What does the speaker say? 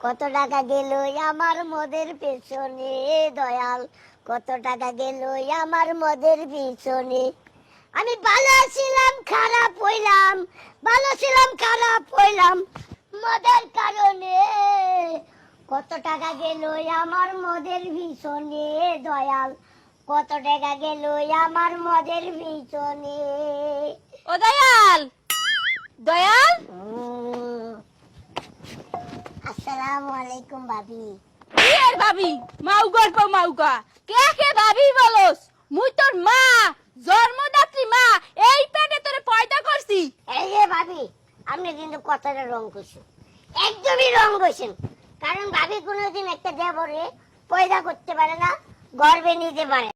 কত টাকা গেল আমার মদের পেছনে দয়াল, কত টাকা গেল আমার মদের পিছনে। আমি ভালো ছিলাম খারাপ হইলাম, ভালো ছিলাম খারাপ হইলাম মদের কারণে। কত টাকা গেল আমার মদের পিছনে দয়াল, কত টাকা গেল আমার মদের পিছনে। ও দয়াল, দয়াল, আসসালামু আলাইকুম ভাবি। কি এর ভাবি? মাউ গল্প মাউকা কে কে ভাবি বলস? মুই তোর মা, জন্মদাত্রী মা, এই পেটে তোরে পয়দা করছি। এই যে ভাবি, আপনি কিন্তু কথাটা রং করছেন, একদমই রং করছেন। কারণ ভাবি কোনোদিন একটা দেবরে পয়দা করতে পারে না, গর্বে নিতে পারে